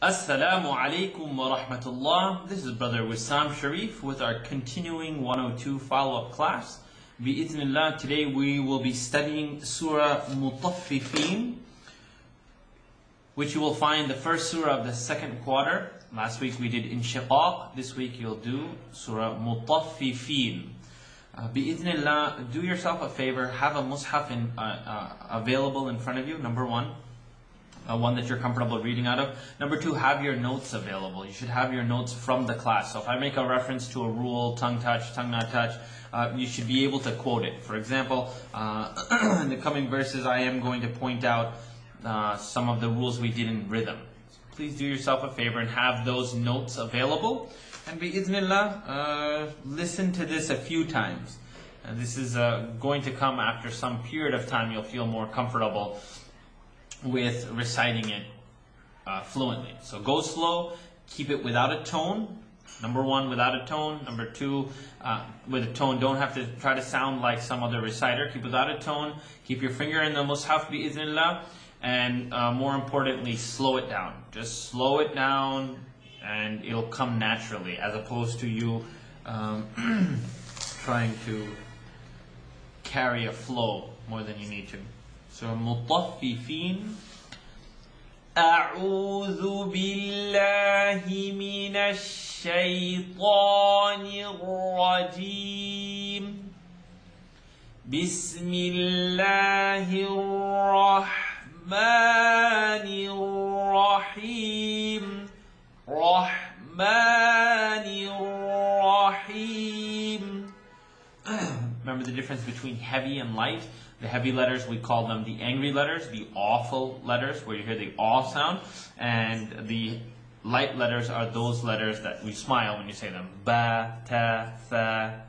Assalamu alaikum wa rahmatullah. This is Brother Wisam Sharieff with our continuing 102 follow-up class. Bi-idhnillah, today we will be studying Surah Mutafifin, which you will find the first surah of the second quarter. Last week we did Inshiqaq. This week you'll do Surah Mutafifin. Bi-idhnillah, do yourself a favor, have a mushaf available in front of you, number one. One that you're comfortable reading out of. Number two, have your notes available. You should have your notes from the class. So if I make a reference to a rule, tongue touch, tongue not touch, you should be able to quote it. For example, in the coming verses, I am going to point out some of the rules we did in rhythm. So please do yourself a favor and have those notes available. And bi-idhnillah, listen to this a few times. And this is going to come after some period of time. You'll feel more comfortable with reciting it fluently. So go slow, keep it without a tone. Number one, without a tone. Number two, with a tone. Don't have to try to sound like some other reciter. Keep without a tone. Keep your finger in the mushaf bi-idhnillah. And more importantly, slow it down. Just slow it down and it'll come naturally, as opposed to you trying to carry a flow more than you need to. So Mutaffifin. أعوذ بالله من الشيطان الرجيم بسم الله الرحمن الرحيم رحمن الرحيم. Remember the difference between heavy and light? The heavy letters, we call them the angry letters, the awful letters, where you hear the aw sound. And the light letters are those letters that we smile when you say them. Ba, ta, tha.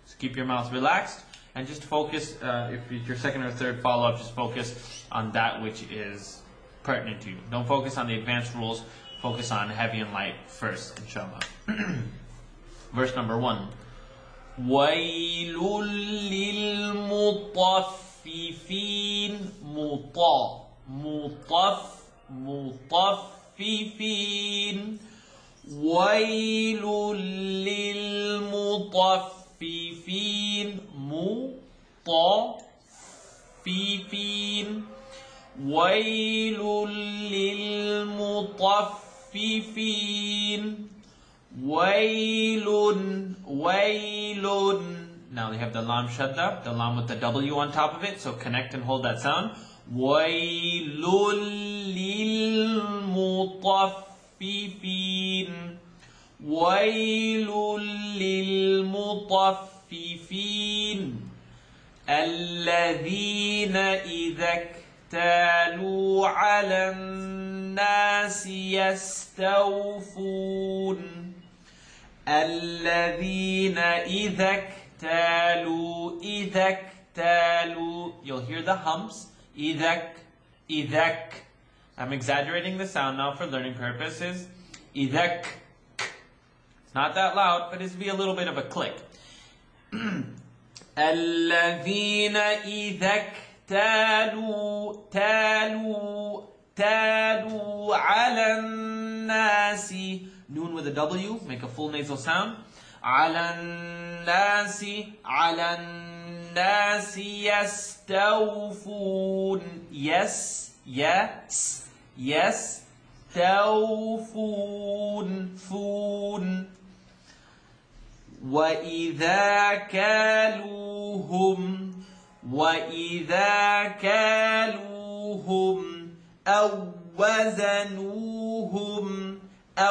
So keep your mouth relaxed and just focus, if it's your second or third follow-up, just focus on that which is pertinent to you. Don't focus on the advanced rules, focus on heavy and light first, inshallah. Verse number 1. وَيْلٌ لِلْمُطَفِّفِينَ مُطَفِّفِينَ وَيْلٌ لِلْمُطَفِّفِينَ مُطَفِّفِينَ وَيْلٌ لِلْمُطَفِّفِينَ Waylun. Now they have the lam shadda, the lam with the W on top of it, so connect and hold that sound. Waylun lilmutaffifin. Waylun lilmutaffifin. الذين إذا اكتالوا على الناس يستوفون. الذين إذا اكتالوا you'll hear the humps. إذا I'm exaggerating the sound now for learning purposes. إذا it's not that loud, but it's be a little bit of a click. الذين إذا اكتالوا على الناس. Noon with a W, make a full nasal sound. على الناس يستوفون. يستوفون. فون. وإذا كالوهم أو وزنوهم I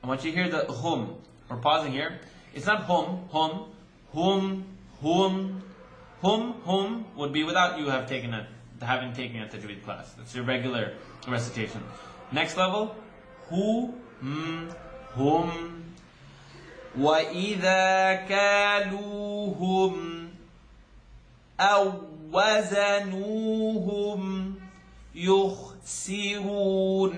want you to hear the hum. We're pausing here. It's not hum would be without you having taken a Tajweed class. That's your regular recitation. Next level, hum. وَإِذَا كَالُوهُمْ أَوْ وَزَنُوهُمْ يُخْسِرُونَ.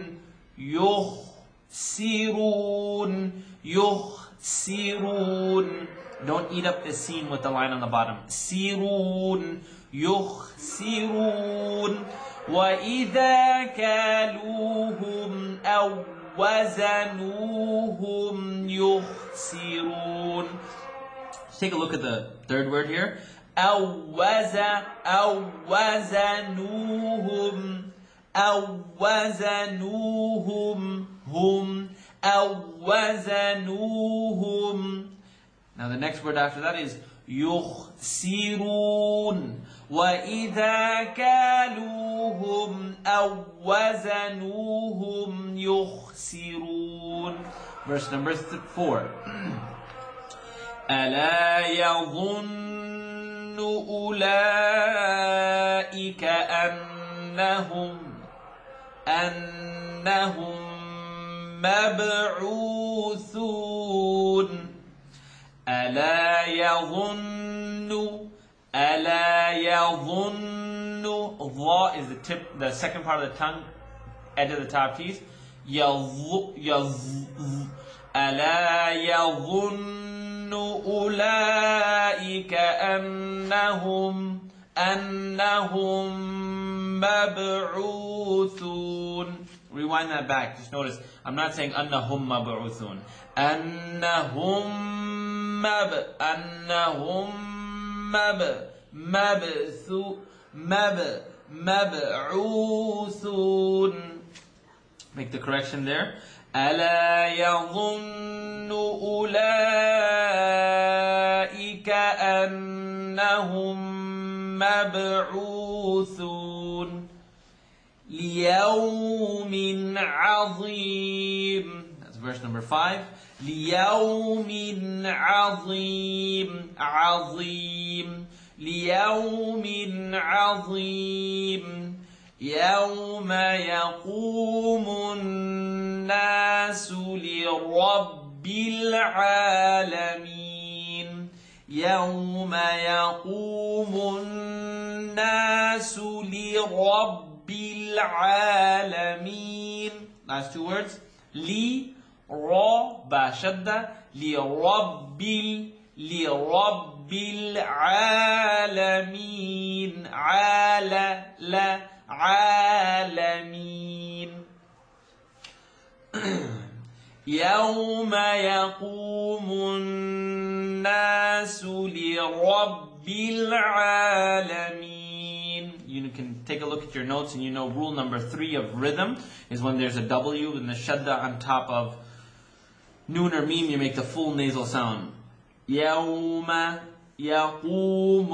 Don't eat up the sin with the line on the bottom. سِرُونَ يُخْسِرُونَ وَإِذَا كَالُوهُمْ أَوْ وَزَنُوهُمْ يُخْسِرُونَ. Take a look at the third word here. أَوْ وَزَنُوهُمْ أَوْ وَزَنُوهُمْ هُمْ أَوْ وَزَنُوهُمْ. Now the next word after that is يُخْسِرُونَ وَإِذَا كَالُوهُمْ أَوْ وَزَنُوهُمْ يُخْسِرُونَ. Verse number 4. أَلَا يَظُنُّ أُولَئِكَ أَنَّهُمْ مَبْعُوثُونَ. أَلَا يَظُنُّ. Dha is the tip, the second part of the tongue, edge of the top teeth. أَلَا يَظُنُّ أُولَئِكَ أَنَّهُمْ مَبْعُوثُونَ. Rewind that back. Just notice, I'm not saying أَنَّهُمْ مَبْعُوثُونَ. مَبْعُوثُونَ. Make the correction there. أَلَا يَظُنُّ أُولَئِكَ أَنَّهُمْ مَبْعُوثُونَ لِيَوْمٍ عَظِيمٍ. That's verse number 5. لِيَوْمٍ عَظِيمٍ. لِيَوْمٍ عَظِيمٍ. يَوْمَ يَقُومُ النَّاسُ لِرَبِّ الْعَالَمِينَ. يَوْمَ يَقُومُ النَّاسُ لِرَبِّ الْعَالَمِينَ. Last two words. لِي را با شدة لرب العالمين. عالمين. يوم يقوم الناس لرب العالمين. You can take a look at your notes and you know rule number 3 of rhythm is when there's a W and the shadda on top of noon or meme, you make the full nasal sound. يوم يقوم.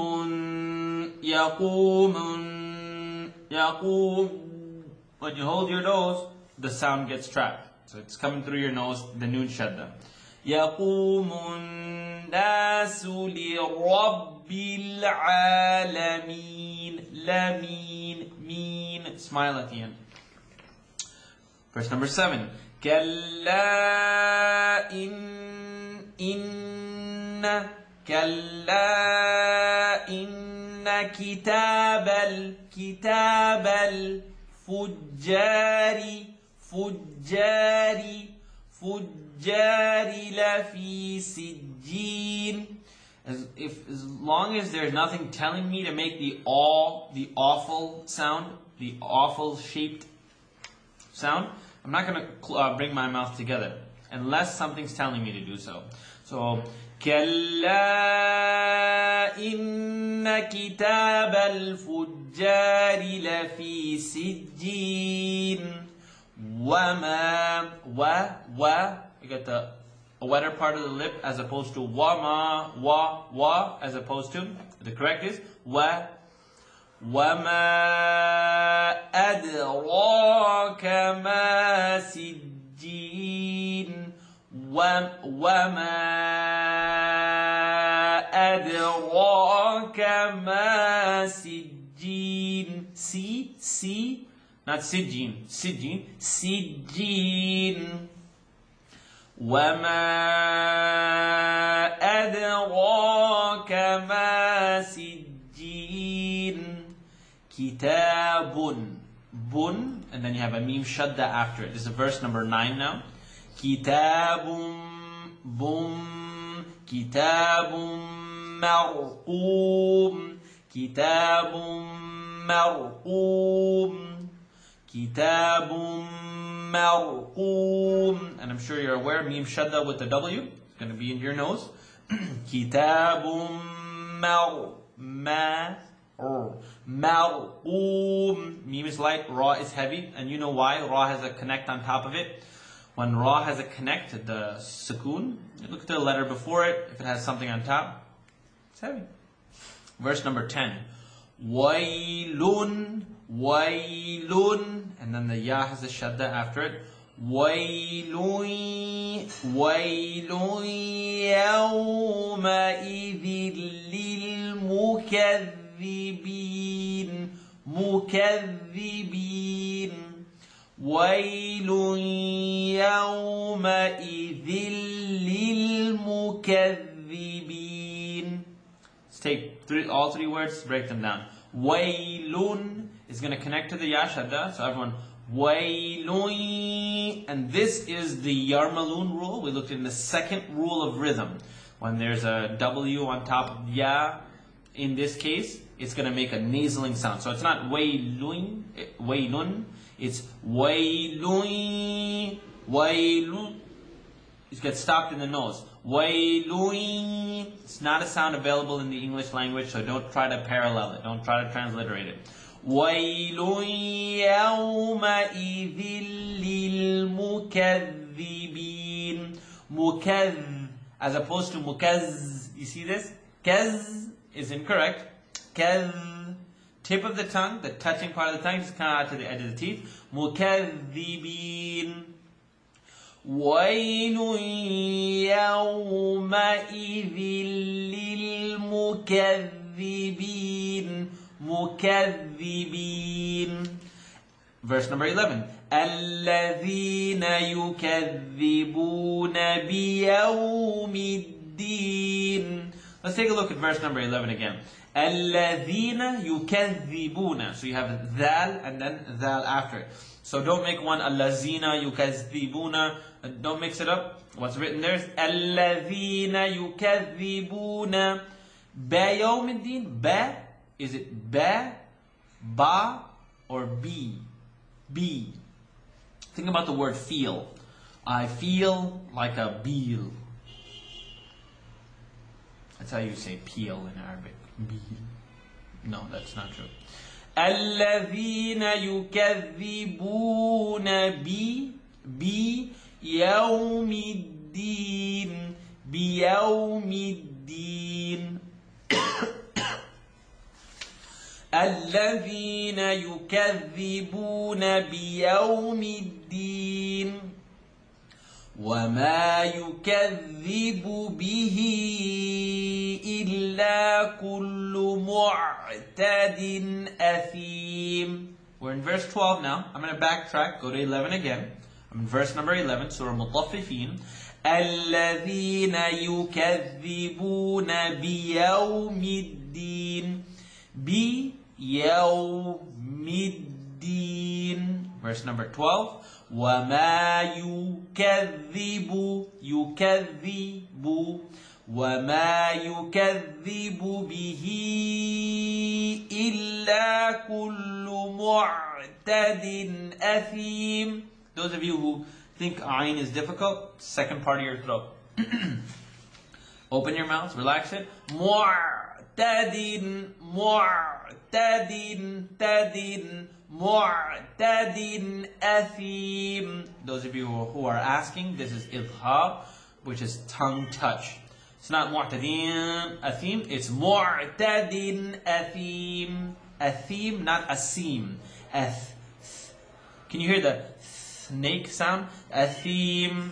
When you hold your nose, the sound gets trapped. So it's coming through your nose, the noon shadda. يقوم الناس لرب العالمين. لمين مين. Smile at the end. Verse number 7. كلا إن كتاب الفجار لفي سجين. As long as there's nothing telling me to make the awful sound, the awful shaped sound, I'm not going to bring my mouth together unless something's telling me to do so. So, كلا إن كتاب الفجار لفي سجين. وما you get the wetter part of the lip as opposed to wama wa as opposed to the correct is وما أدراك ما سجين. وما أدراك ما سجين. سي not سجين. سجين. وما أدراك ما سجين. كتاب bun, and then you have a meme shadda after it. This is verse number 9 now. كتاب كتاب مرقوم كتاب مرقوم كتاب مرقوم. And I'm sure you're aware, mim shadda with the W. It's going to be in your nose. كتاب مرقوم. Mim is light, ra is heavy. And you know why? Ra has a connect on top of it. When ra has a connect, the sukoon, you look at the letter before it. If it has something on top, it's heavy. Verse number 10. Waylun, waylun. And then the ya has a shadda after it. Waylun, waylun yawma'idhin lilmukaththibin. Mukaththibin. وَيْلٌ يَوْمَئِذٍ لِلْمُكَذِّبِينَ. Let's take all three words, break them down. وَيْلٌ is going to connect to the ya shadda. So everyone, وَيْلٌ. And this is the Yarmalun rule. We looked in the second rule of rhythm. When there's a W on top of ya, in this case, it's going to make a nasaling sound. So it's not waylun, waylun. It's waylun, waylun. It gets stopped in the nose. Waylun. It's not a sound available in the English language, so don't try to parallel it. Don't try to transliterate it. Waylun yawma'idhin lilmukaththibin. Mukadh, as opposed to mukazz. You see this? Kaz is incorrect. Kadh. Tip of the tongue, the touching part of the tongue, just come out to the edge of the teeth. Mukaththibin. Waylun yawma'idhin lilmukaththibin. Mukaththibin. Verse number 11. الَّذِينَ يُكَذِّبُونَ بِيَوْمِ الدِّينِ. Let's take a look at verse number 11 again. الَّذِينَ يُكَذِّبُونَ. So you have dhal and then dhal after it. So don't make one الَّذِينَ يُكَذِّبُونَ. Don't mix it up. What's written there is الَّذِينَ يُكَذِّبُونَ بِيَوْمِ الدِّينِ. Ba, is it ba, ba, or b? B. Think about the word feel. I feel like a beel. That's how you say peel in Arabic. Beel. No, that's not true. الَّذِينَ يُكَذِّبُونَ بِيَوْمِ الدِّينِ. بِيَوْمِ الدِّينِ. الَّذِينَ يُكَذِّبُونَ بِيَوْمِ الدِّينِ. وَمَا يُكَذِّبُ بِهِ إِلَّا كُلُّ مُعْتَدٍ أَثِيمٍ. We're in verse 12 now. I'm going to backtrack, go to 11 again. I'm in verse number 11, Surah Mutafifin. الَّذِينَ يُكَذِّبُونَ بِيَوْمِ الدِّينِ. بِيَوْمِ الدِّينِ. Verse number 12. وَمَا يُكَذِّبُ وَمَا يُكَذِّبُ بِهِ إِلَّا كُلُّ مُعْتَدٍ أَثِيمٍ. Those of you who think ayn is difficult, second part of your throat. Open your mouth, relax it. مُعْتَدٍ مُعْتَدٍ أَثِيمٍ. Those of you who are asking, this is idhar, which is tongue touch. It's not mu'tadin athim, it's mu'tadin athim. Athim, not asim. Can you hear the snake sound? Athim.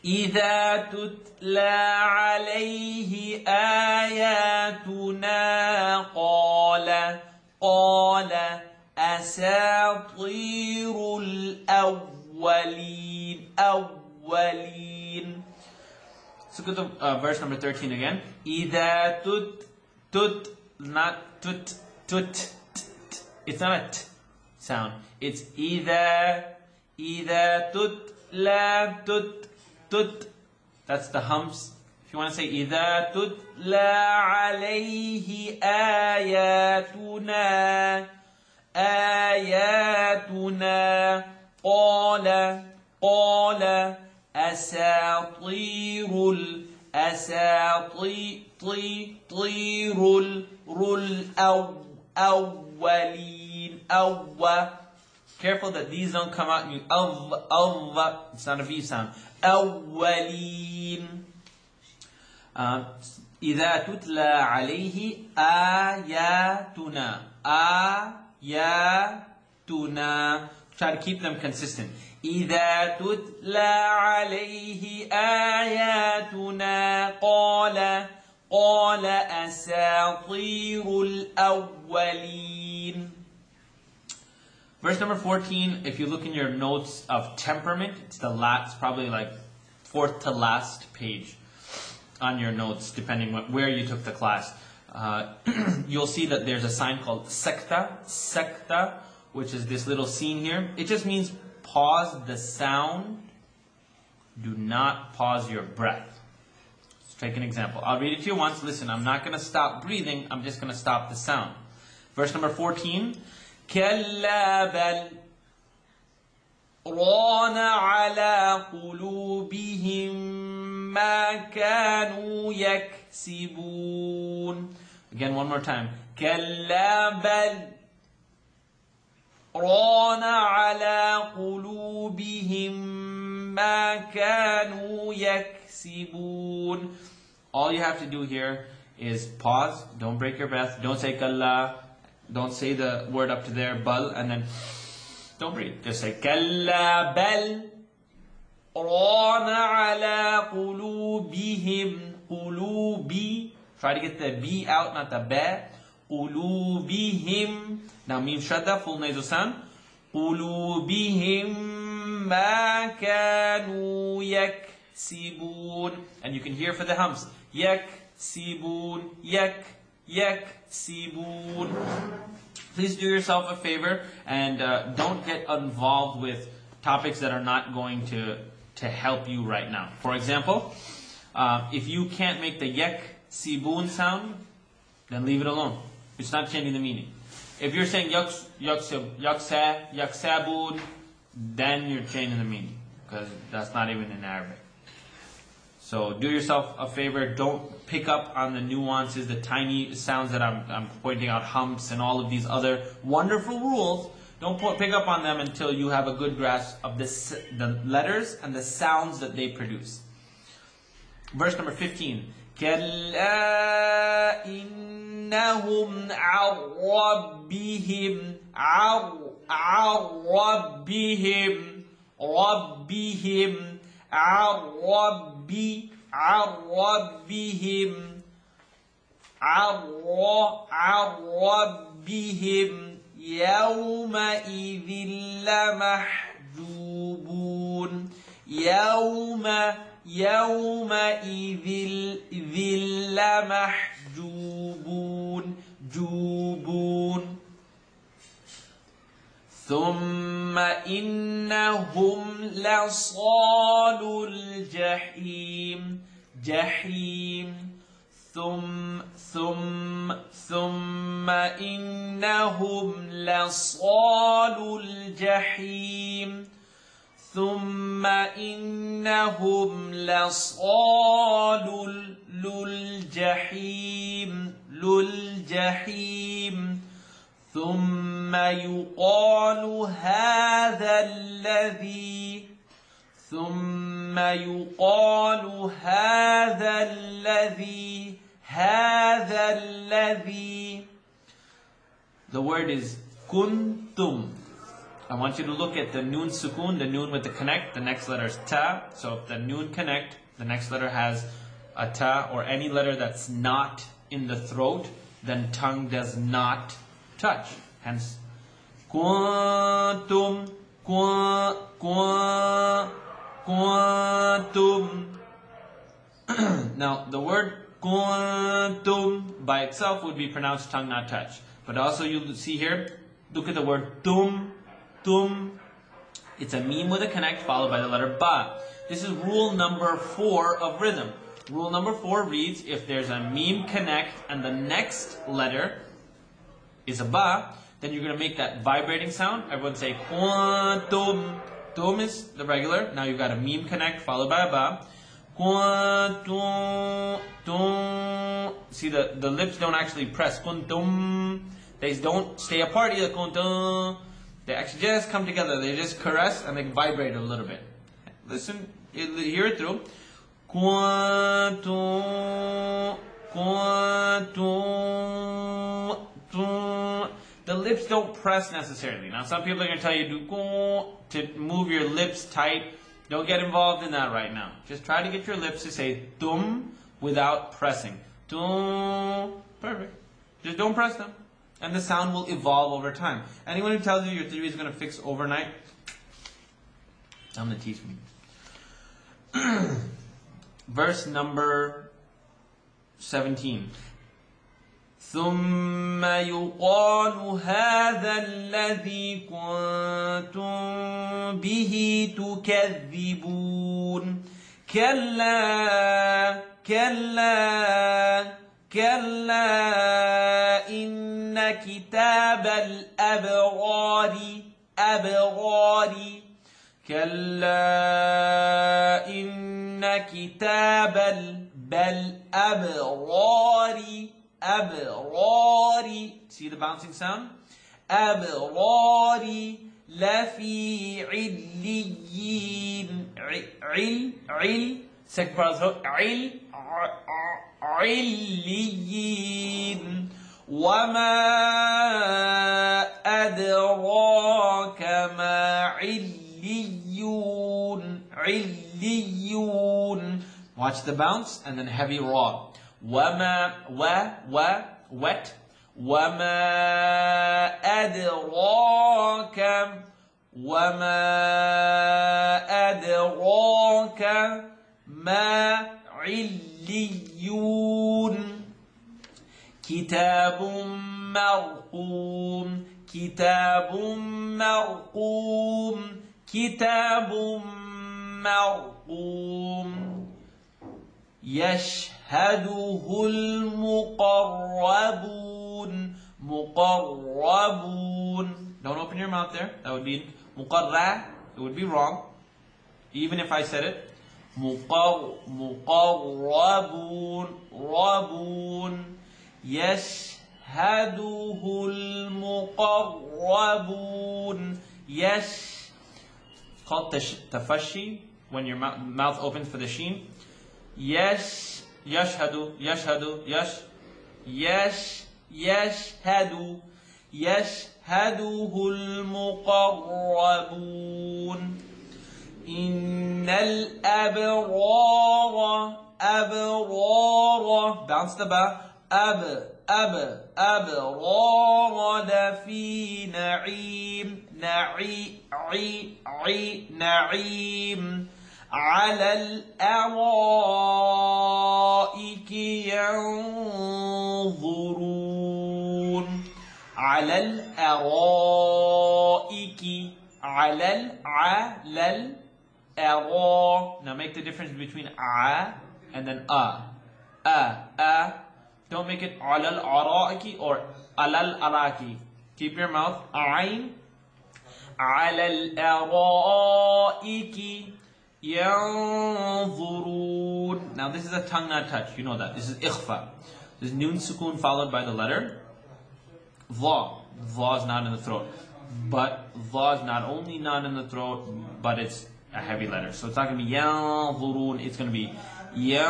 إِذَا تُتْلَى عَلَيْهِ آيَاتُنَا قَالَ أَسَاطِيرُ الْأَوَّلِينَ. So go to verse number 13 again. إِذَا tut, not tut. It's not a t sound. It's إِذَا تُتْلَى tut. That's the humps If you want to say إِذَا تُتْلَى عَلَيْهِ آيَاتُنَا آياتنا قال أساطير الأولين Careful that these don't come out and you it's not a V sound. أولين إذا تتلى عليه آياتنا آياتنا. Try to keep them consistent. إذا تتلى عليه آياتنا قال أساطير الأولين. Verse number 14, if you look in your notes of temperament, it's probably like fourth to last page on your notes, depending where you took the class. You'll see that there's a sign called sekta, which is this little scene here. It just means pause the sound. Do not pause your breath. Let's take an example. I'll read it to you once. Listen, I'm not going to stop breathing. I'm just going to stop the sound. Verse number 14. كلا بل ران على قلوبهم ما كانوا يكسبون. Again, one more time. كلا بل ران على قلوبهم ما كانوا يكسبون. All you have to do here is pause. Don't break your breath. Don't say كلا. Don't say the word up to there, bal, and then don't breathe. Just say كلا بل ران على قلوبهم قلوبي. Try to get the B out, not the ba. قلوبهم. Now mim shadda, full nasal sound. قلوبهم ما كانوا يكسبون. And you can hear for the humps. يكسبون يكسبون. Please do yourself a favor and don't get involved with topics that are not going to help you right now. For example, if you can't make the yaksibun sound, then leave it alone. It's not changing the meaning. If you're saying yaksabun, then you're changing the meaning because that's not even in Arabic. So do yourself a favor, don't pick up on the nuances, the tiny sounds that I'm pointing out, humps and all of these other wonderful rules. Don't pick up on them until you have a good grasp of the letters and the sounds that they produce. Verse number 15. كَلَّا إِنَّهُمْ عَنْ ربهم يومئذ لمحجوبون. يومئذ لمحجوبون. ثم إنهم لصال الجحيم. ثم إنهم لصال الجحيم. ثم إنهم لصال الجحيم. ثم يقال هذا الذي. The word is kuntum. I want you to look at the noon sukun, the noon with the connect. The next letter is ta. So if the noon connect, the next letter has a ta or any letter that's not in the throat, then tongue does not touch. Hence, kuntum, kuntum. Now, the word kuntum by itself would be pronounced tongue not touch. But also you see here, look at the word tum. It's a meme with a connect followed by the letter ba. This is rule number 4 of rhythm. Rule number 4 reads, if there's a meme connect and the next letter is a ba, then you're going to make that vibrating sound. Everyone say quantum. Tum is the regular. Now you've got a meme connect followed by a ba. Quantum. Tum. See, the lips don't actually press. Quantum. They don't stay apart either. Quantum. They actually just come together. They just caress and they vibrate a little bit. Listen, hear it through. Quantum. Quantum. The lips don't press necessarily. Now some people are going to tell you to move your lips tight. Don't get involved in that right now. Just try to get your lips to say tum without pressing. Tum. Perfect. Just don't press them. And the sound will evolve over time. Anyone who tells you your theory is going to fix overnight, I'm going to teach me. Verse number 17. ثم يقال هذا الذي كنتم به تكذبون كلا كلا كلا إن كتاب الأبرار كلا إن كتاب الأبرار See the bouncing sound? أبرار لفي عليين second part of the throat عليين وما أدراك ما عليون Watch the bounce and then heavy raw. وما wet وما أدراك ما عليون كتاب مرقوم يشهده المقربون Don't open your mouth there. That would be مقرّ. It would be wrong. Even if I said it. مقربون يشهده المقربون It's called tafashi when your mouth opens for the sheen. يشهد يشهده المقربون إن الأبرار bounce the ba أبرار لفي نعيم على الأرائك ينظرون Now make the difference between a and then a. Don't make it alal araiki or alal araki. Keep your mouth ayn. Alal araiki yanzurun. Now this is a tongue not touch. You know that. This is ikhfa. This is noon sukoon followed by the letter dha. Dha is not in the throat. But dha is not only not in the throat, but it's a heavy letter. So it's not going to be yanzurun. It's going to be ينظرون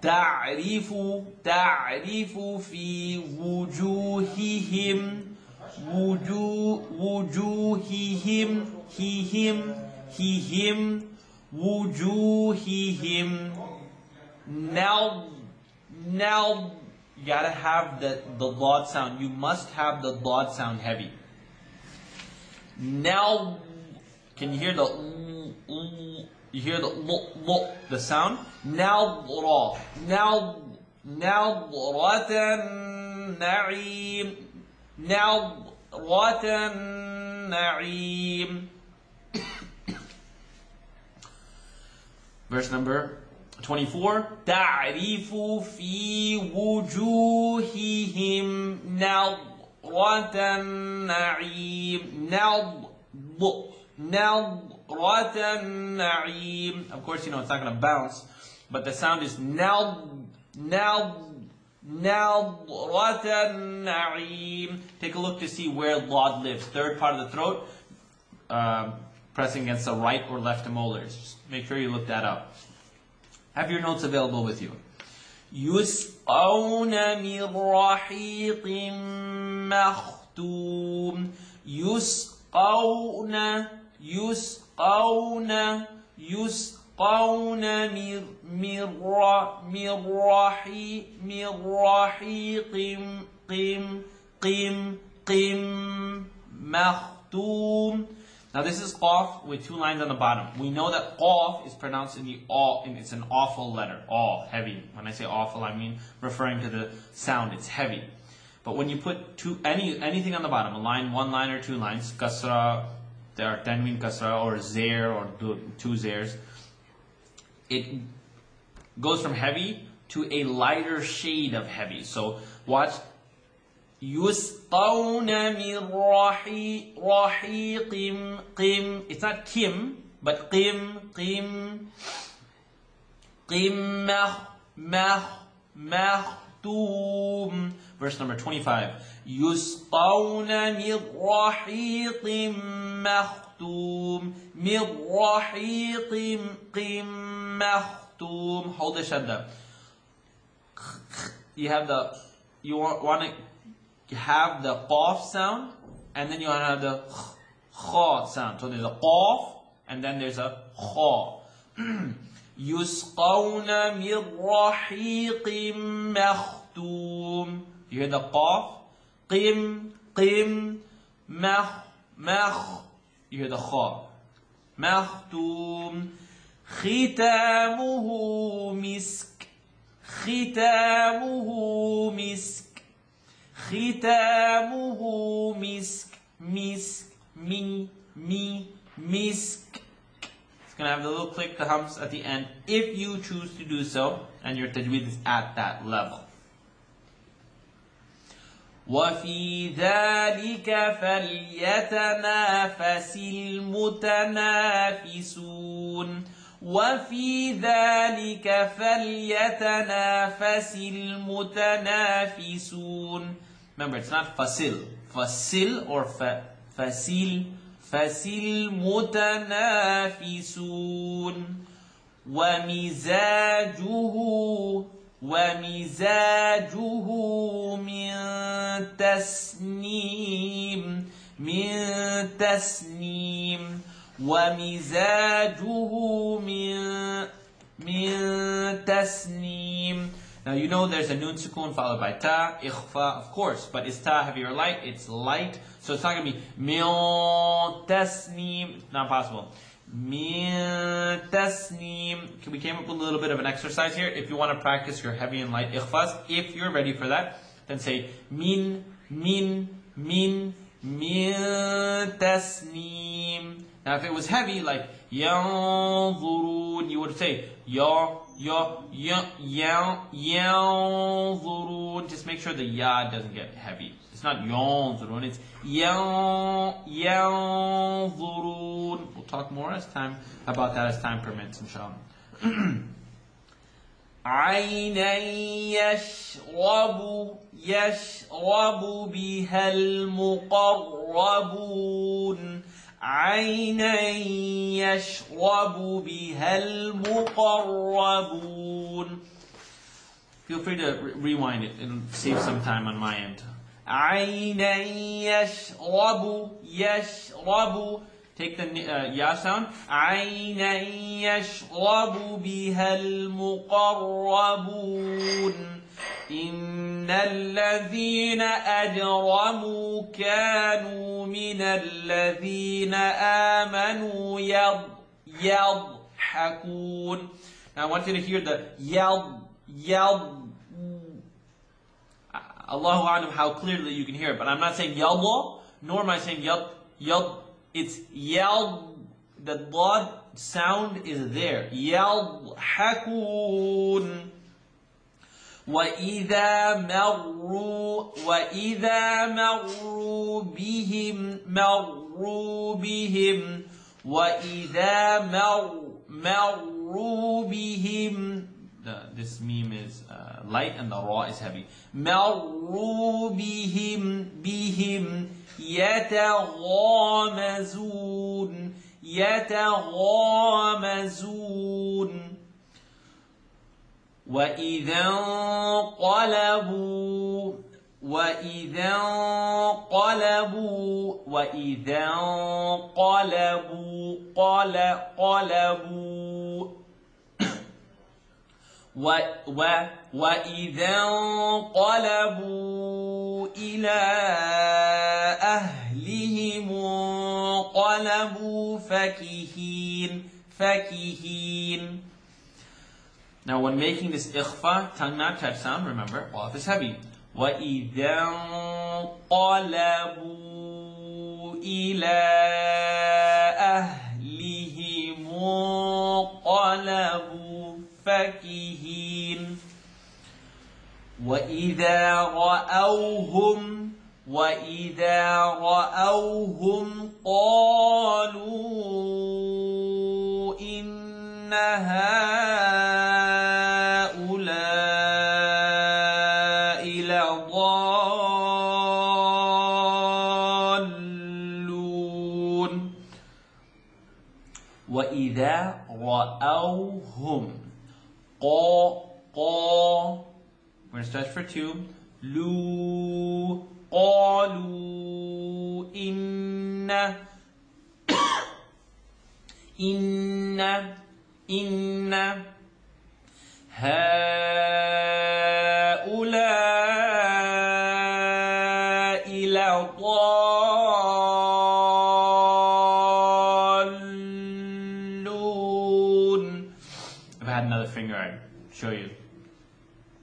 تعرف في وجوههم وجوههم now you gotta have the dad sound. You must have the dad sound heavy. Now can you hear the the sound? نظرة النعيم نظرة النعيم Verse number 24. تعرف في وجوههم نضرة النعيم. نضرة النعيم. Of course, you know it's not going to bounce, but the sound is نضرة النعيم. Take a look to see where Lad lives. Third part of the throat, pressing against the right or left molars. Just make sure you look that up. Have your notes available with you. يسقون من رحيق مختوم. يسقون من رحيق مختوم. Now this is qaf with two lines on the bottom. We know that qaf is pronounced in the aw, and it's an awful letter. Aw, heavy. When I say awful, I mean referring to the sound. It's heavy. But when you put anything on the bottom, a line, one line or two lines, kasra, there are tanween kasra or zair or two zairs, it goes from heavy to a lighter shade of heavy. So watch. يسقون من رحيق قم. It's not kim, but قم مختوم. Verse number 25. يسقون من رحيق مختوم. من رحيق مختوم. Hold the shadda. You want to have the qaf sound, and then you want to have the kha sound. So there's a qaf, and then there's a kha. يسقون من رحيق مختوم. You hear the qaf? قم مخ. You hear the kha. مختوم. ختامه مسك. ختامه مسك. ختامه مسك. مسك. It's going to have the little click, the humps at the end, if you choose to do so, and your tajweed is at that level. وَفِي ذَلِكَ فَلْيَتَنَافَسِ الْمُتَنَافِسُونَ. وَفِي ذَلِكَ فَلْيَتَنَافَسِ الْمُتَنَافِسُونَ. Remember, it's not fasil. Fasil or fasil. Fasil متنافسون. ومزاجه من تسنيم. ومزاجه من تسنيم. Now you know there's a nun sukoon followed by ta, ikhfa, of course, but is ta heavy or light? It's light, so it's not going to be min tasneem. Not possible. Min tasneem. We came up with a little bit of an exercise here. If you want to practice your heavy and light ikhfas, if you're ready for that, then say min tasneem. Now if it was heavy, like yanzurun, you would say yanzurun. Just make sure the ya doesn't get heavy. It's not yanzurun, it's yanzurun. We'll talk more about that as time permits, inshallah. عينا يشرب بها المقربون. عينا يشرب بها المقربون. Feel free to rewind it and save some time on my end. عينا يشرب. Take the ya sound. عينا يشرب بها المقربون. إن الذين أجرموا كانوا من الذين آمنوا يضحكون. Now I want you to hear the yad. Allahu a'lam how clearly you can hear it, but I'm not saying yallah, nor am I saying yad. It's yad. the dad sound is there. يضحكون. وإذا مروا بهم وإذا مروا بهم. This meme is light and the ra is heavy. مروا بهم يتغامزون. وإذا انقلبوا إلى أهلهم انقلبوا فكهين. Now when making this ikhfa, tongue not touch sound, remember, qaf is heavy. وَإِذَا انقلبوا إِلَى أَهْلِهِمُ انقلبوا فكهين. وإذا رأوهم قالوا إن هؤلاء لضالون. وإذا رأوهم we're going to stretch for 2. قالوا إن هؤلاء لضالون. If I had another finger, I'd show you.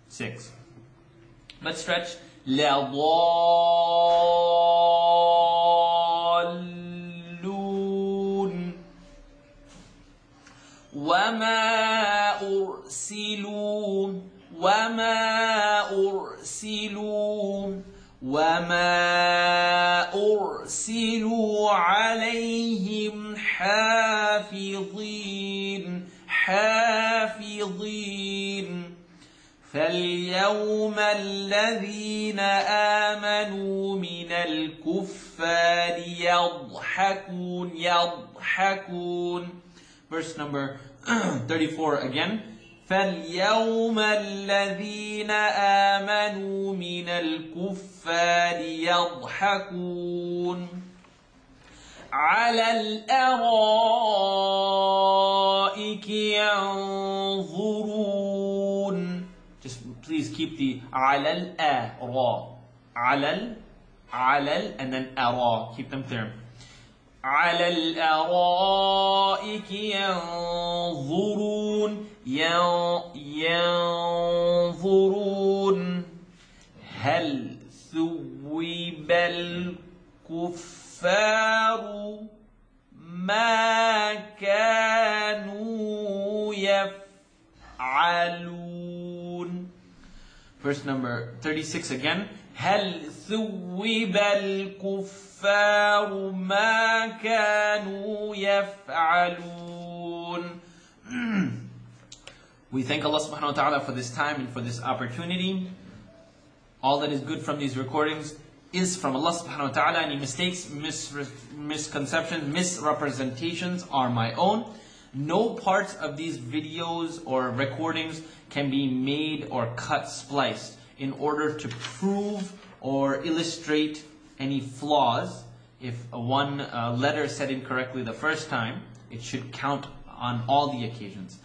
6. Let's stretch. لضالون. وما أرسلوا عليهم حافظين. فاليوم الذين آمنوا من الكفار يضحكون. Verse number 34 again. فاليوم الذين آمنوا من الكفار يضحكون على الأرائك ينظرون. Just please keep the على على and then ara. Keep them clear. على الأرائك ينظرون هل ثوب الكفار ما كانوا يفعلون. Verse number 36 again. هل ثوب الكفار ما كانوا يفعلون. We thank Allah subhanahu wa ta'ala for this time and for this opportunity. All that is good from these recordings is from Allah subhanahu wa ta'ala. Any mistakes, misconceptions, misrepresentations are my own. No parts of these videos or recordings can be made or cut, spliced in order to prove or illustrate any flaws. If one letter is said incorrectly the first time, it should count on all the occasions.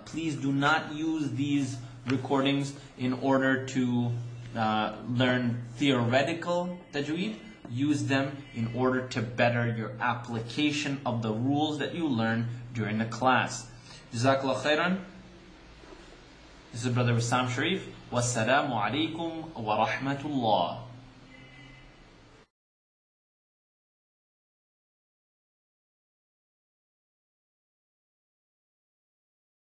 Please do not use these recordings in order to learn theoretical tajweed. Use them in order to better your application of the rules that you learn during the class. Jazakallah khairan. This is Brother Wisam Sharieff. Wassalamu alaikum wa rahmatullah.